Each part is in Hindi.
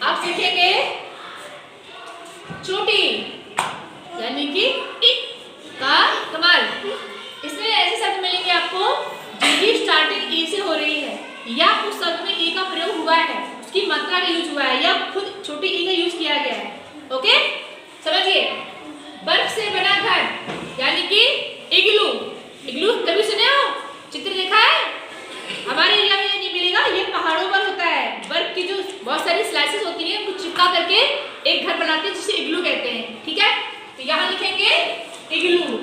आप सीखेंगे चोटी यानी कि इ का कमाल। इसमें ऐसे शब्द मिलेंगे आपको जिनकी स्टार्टिंग ई से हो रही है या उस शब्द में ई का प्रयोग हुआ है, उसकी मात्रा का यूज हुआ है या खुद छोटी ई का यूज किया गया है। ओके, समझिए। बर्फ से बना घर यानी कि इग्लू। इग्लू कभी सुने हो, चित्र देखा है? हमारे एरिया में नहीं मिलेगा, ये पहाड़ों पर होता है। बर्फ की जो बहुत सारी स्लाइसेस होती है उनको चिपका करके एक घर बनाते हैं जिसे इग्लू कहते हैं। ठीक है, तो यहाँ लिखेंगे इग्लू।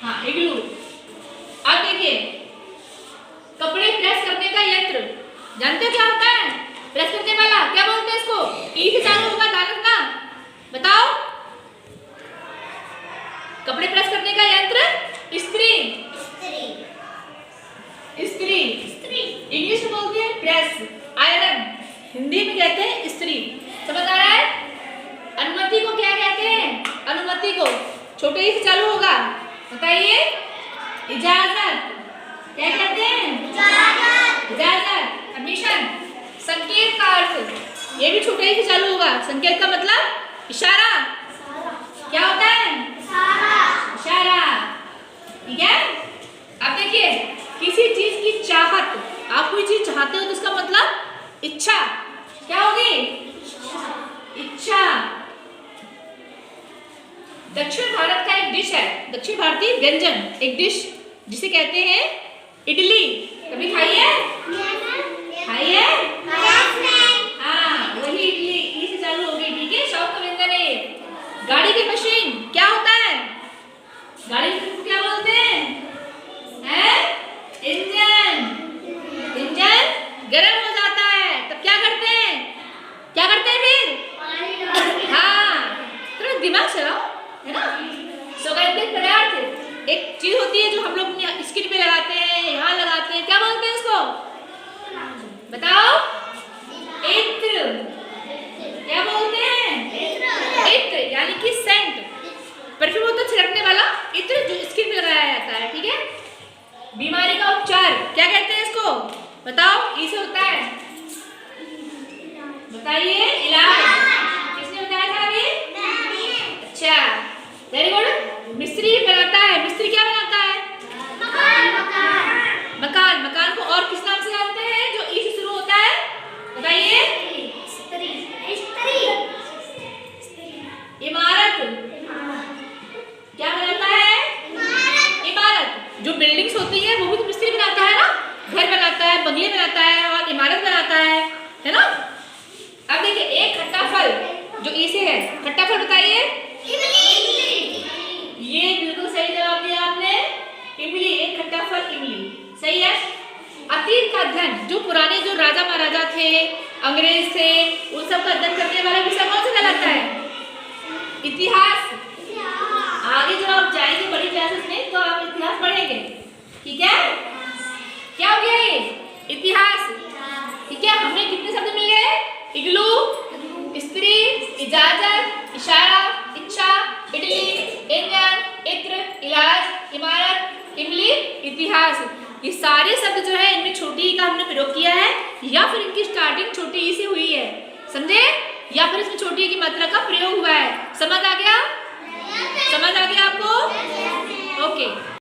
हाँ, इग्लू। अब देखिए कपड़े प्रेस करने का यंत्र, जानते हो क्या होता है? प्रेस करने वाला क्या बोलते हैं इसको? ई से चालू होगा, ध्यान रखना। बताओ, कपड़े प्रेस करने का यंत्र इस्त्री। इस्त्री इंग्लिश में बोलते हैं प्रेस, आयरन हिंदी में कहते हैं इस्त्री। समझ आ रहा है? अनुमति को क्या कहते हैं? अनुमति को छोटे ही से चालू होगा, बताइए। इजाजत क्या कहते हैं? इजाजत, परमिशन। संकेत का अर्थ ये भी छोटे ही से चालू होगा। संकेत का मतलब इशारा। क्या होता है? इशारा। ठीक है। अब देखिए किसी चीज की चाहत, आप कोई चीज चाहते हो तो उसका मतलब इच्छा क्या होगी? इच्छा। दक्षिण भारत का एक डिश है, दक्षिण भारतीय व्यंजन, एक डिश जिसे कहते हैं इडली। कभी खाई है? खाई है? हाँ, वही इडली ई से चालू हो गई। ठीक है, शौक का व्यंजन है। गाड़ी की मशीन क्या होता है? गाड़ी की मशीन क्या बोलते हैं? इंजन। इंजन गर्म हो जाता है तब क्या करते हैं? क्या करते हैं फिर? हाँ, थोड़ा दिमाग चलाओ, है ना। सौगंधिक पदार्थ एक चीज होती है जो हम लोग अपनी स्किन पे लगाते हैं, यहाँ लगाते हैं, क्या बोलते हैं इसको? बताओ। इत्र। क्या बोलते हैं? इत्र यानी कि सेंट। परफ्यूम होता है छिड़कने वाला, इत्र जो स्किन पे लगाया जाता है। ठीक है। बीमारी का उपचार क्या कहते हैं इसको? बताओ, ई से होता है, बताइए। इलाज। किसने बताया था अभी? अच्छा, वेरी गुड। मिस्त्री बनाता है, मिस्त्री क्या बनाता है? मकान। मकान को और किस नाम से जानते हैं जो ई से शुरू होता है? बताइए। इमारत क्या बनाता है? इमारत। जो बिल्डिंग्स होती है वो भी तो मिस्त्री बनाता है ना, घर बनाता है, बंगले बनाता है और इमारत बनाता है ना। अब देखिए एक खट्टा फल जो ई से है, खट्टा फल बताइए। ये बिल्कुल सही जवाब दिया आपने, इमली। एक खट्टा फल इमली, सही है। अतीत का धन, जो पुराने जो राजा महाराजा थे, अंग्रेज थे, उन सब का अध्ययन करने वाला विषय कौन सा कहलाता है? इतिहास। आगे जब आप जाएंगे बड़ी क्लासेस में तो आप इतिहास पढ़ेंगे। ठीक है, क्या हो गया ये? इतिहास। ठीक है, हमें कितने शब्द मिल गए? इग्लू, स्त्री, इजाजत, इशारा, इच्छा, इडली, इंजन, इत्र, इलाज, इमारत, इमली, इतिहास। ये सारे शब्द जो है इनमें छोटी ई का हमने प्रयोग किया है या फिर इनकी स्टार्टिंग छोटी ई से हुई है, समझे? या फिर इसमें छोटी ई की मात्रा का प्रयोग हुआ है। समझ आ गया? समझ आ गया आपको? ओके।